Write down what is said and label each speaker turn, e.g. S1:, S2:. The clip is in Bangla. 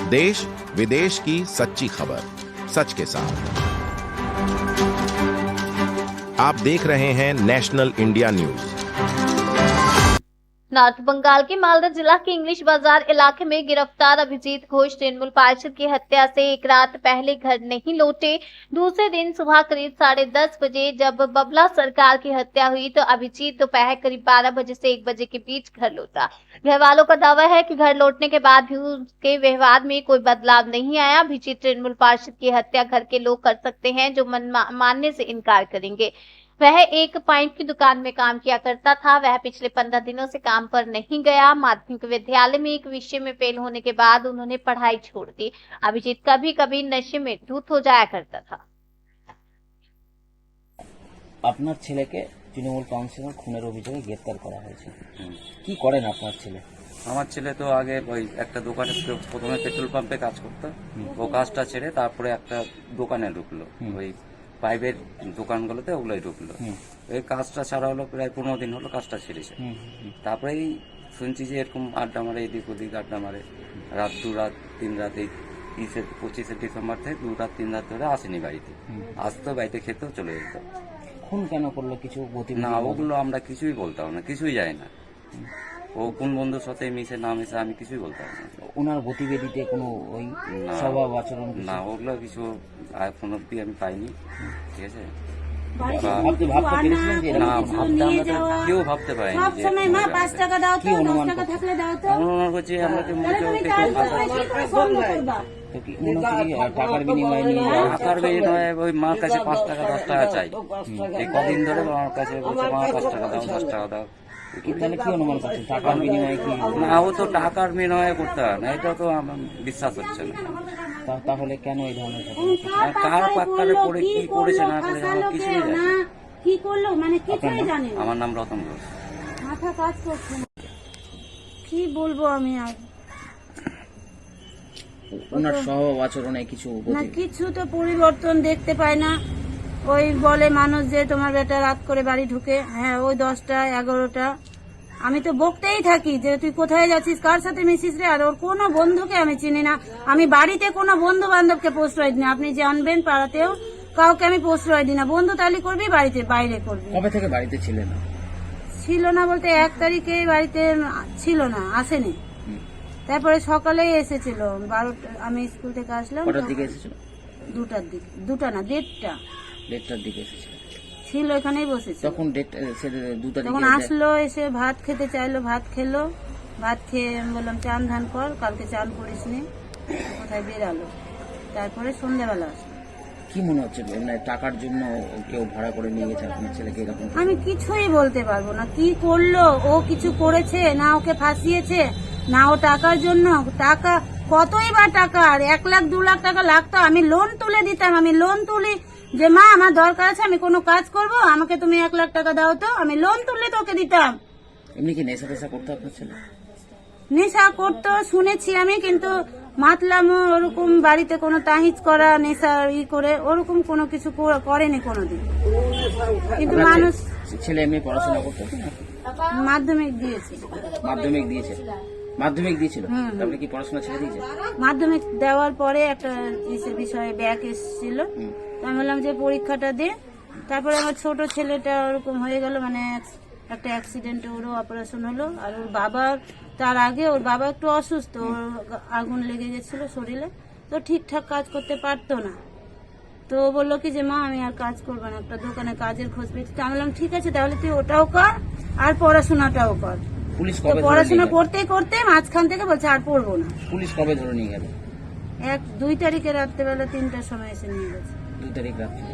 S1: देश विदेश की सच्ची खबर सच के साथ। आप देख रहे हैं National India News.
S2: North Bengal के मालदा जिला के इंग्लिश बाजार इलाके में गिरफ्तार अभिजीत घोष तृणमूल पार्षद की हत्या से एक रात पहले घर नहीं लौटे। दूसरे दिन सुबह करीब 10:30 बजे जब बबला सरकार की हत्या हुई तो अभिजीत दोपहर करीब 12 बजे से 1 बजे के बीच घर लौटा। घर वालों का दावा है कि घर लौटने के बाद भी उसके व्यवहार में कोई बदलाव नहीं आया। अभिजीत तृणमूल पार्षद की हत्या घर के लोग कर सकते हैं जो मानने से इनकार करेंगे। वह एक पाइप की दुकान में काम किया करता था। वह पिछले 15 दिनों से काम पर नहीं गया। माध्यमिक विद्यालय में एक विषय में फेल होने के बाद उन्होंने पढ़ाई छोड़ दी। अभिजीत कभी कभी नशे में धुत हो जाया करता था।
S3: আপনার ছেলেকে তৃণমূল কাউন্সিলর খুনের অভিযোগে গ্রেফতার করা হয়েছে, কি করেন আপনার ছেলে?
S4: আমার ছেলে তো আগে ওই একটা দোকানে প্রথমে পেট্রোল পাম্পে কাজ করতো, ও কাজটা ছেড়ে তারপরে একটা দোকানে ঢুকলো, ওই পাইপের দোকানগুলোতে ওগুলোই ঢুকলো। এই কাজটা ছাড়া হলো প্রায় 15 দিন হলো কাজটা ছেড়েছে। তারপরেই শুনছি যে এরকম আড্ডা মারে, এদিক ওদিক আড্ডা মারে, রাত 2 রাত 3 রাত, এই 25শে ডিসেম্বর থেকে 2 রাত 3 রাত ধরে আসেনি বাড়িতে। আসতো বাড়িতে খেতেও চলে যেত।
S3: খুন কেন করলো কিছু
S4: না, ওগুলো আমরা কিছুই বলতাম না, কিছুই যায় না। ও কোন বন্ধুর সাথে মিশে না মিশে আমি কিছুই বলতাম না।
S3: ওনার গতিবিধিতে কোনো ওই স্বভাব আচরণ
S4: না, ওগুলো কিছু এখন অব্দি আমি পাইনি। ঠিক আছে,
S3: আপনি ভাবতে পেরেছিলেন যে
S4: না ভাবতে আমরা তো কেউ ভাবতে পারিনি। অনুমান করছি আমরা
S3: টাকার বিনিময়ে
S4: টাকার বিনিময়ে ওই মার কাছে 5 টাকা 10 টাকা চাই। এই কদিন ধরে আমার কাছে বলছে মা 5 টাকা দাও 10 টাকা দাও।
S3: তাহলে কি অনুমান করছেন টাকার বিনিময়ে কি?
S4: না, ও তো টাকার বিনিময়ে করতে হয় না, এটা তো আমার বিশ্বাস হচ্ছে না।
S3: তাহলে কেন এই ধরনের
S4: কার পাক্কারে পড়ে কি করেছে না করেছে আমার কিছুই জানি না।
S5: কি করলো মানে কিছুই জানি না।
S4: আমার নাম রতন ঘোষ।
S5: মাথা কাজ করছে না, কি বলবো আমি আর।
S3: ওনার স্বভাব আচরণে কিছু
S5: না, কিছু তো পরিবর্তন দেখতে পায় না। ওই বলে মানুষ যে তোমার বেটা রাত করে বাড়ি ঢুকে, হ্যাঁ ওই 10টা 11টা। আমি তো বকতেই থাকি যে তুই কোথায় যাচ্ছিস, কার সাথে মিশিস রে। আর ওর কোনো বন্ধুকে আমি চিনি না। আমি বাড়িতে কোনো বন্ধু বান্ধবকে প্রশ্রয় দিই না। আপনি জানবেন পাড়াতেও কাউকে আমি প্রশ্রয় দিই না। বন্ধু তালি করবি, বাড়িতে বাইরে করবি।
S3: কবে থেকে বাড়িতে ছিলেন?
S5: ছিল না বলতে 1 তারিখে বাড়িতে ছিল না, আসেনি। তারপরে সকালেই এসেছিল 12টা, আমি স্কুল থেকে আসলাম।
S3: কটার দিকে এসেছিল?
S5: 2টার দিকে। 2টা না 1:30।
S3: 1:30টার দিকে এসেছিল।
S5: ছিল এখানেই বসেছিল।
S3: তখন 2টা
S5: তখন আসলো, এসে ভাত খেতে চাইলো, ভাত খেলো। ভাত খেয়ে আমি বললাম চান ধান কর, কালকে চান করিস নি, কোথায় বেরালো। তারপরে সন্ধ্যাবেলা আসলো।
S3: কি মনে হচ্ছে টাকার জন্য কেউ ভাড়া করে নিয়ে গেছে আপনার ছেলেকে এরকম?
S5: আমি কিছুই বলতে পারবো না কি করলো। ও কিছু করেছে না, ওকে ফাঁসিয়েছে না, ও টাকার জন্য। টাকা কতই বা টাকা, 1 লাখ 2 লাখ টাকা লাগতো। আমি লোন তুলে দিতাম। আমি লোন তুলি যে মা আমার দরকার আছে, আমি কোনো কাজ করব, আমাকে তুমি 1 লাখ টাকা দাও, তো আমি লোন তুলে তোকে দিতাম।
S3: এমনি কি নেশা টেশা করতো আপনার ছেলে?
S5: নেশা করতো শুনেছি আমি, কিন্তু মাতলাম ওরকম বাড়িতে কোনো তাহিজ করা নেশা করে ওরকম কোনো কিছু করেনি কোনোদিন। কিন্তু মানুষ
S3: ছেলে এমনি পড়াশোনা করতো?
S5: মাধ্যমিক দিয়েছে।
S3: মাধ্যমিক দিয়েছিল, তারপরে কি পড়াশোনা ছেড়ে দিয়েছে?
S5: মাধ্যমিক দেওয়ার পরে একটা বিষয়ে ব্যাক এসেছিল, আমি বললাম যে পরীক্ষাটা দে। তারপরে আমার ছোট ছেলেটা ওরকম হয়ে গেল, মানে একটা অ্যাক্সিডেন্টে ওরও অপারেশন হলো। আর ওর বাবার তার আগে ওর বাবা একটু অসুস্থ, ওর আগুন লেগে গেছিল শরীরে, তো ঠিকঠাক কাজ করতে পারতো না। তো ও বললো কি যে মা আমি আর কাজ করবো না, একটা দোকানে কাজের খোঁজ পেয়েছি। আমি বললাম ঠিক আছে তাহলে তুই ওটাও কর আর পড়াশোনাটাও কর।
S3: পুলিশ
S5: তো পড়াশোনা করতে করতে মাঝখান থেকে বলছে আর পড়বো না।
S3: পুলিশ কবে ধরে নিয়ে গেল?
S5: 2 তারিখে রাত্রেবেলা 3টার সময় এসে নিয়ে গেছে।
S3: 2 তারিখ রাত্রে।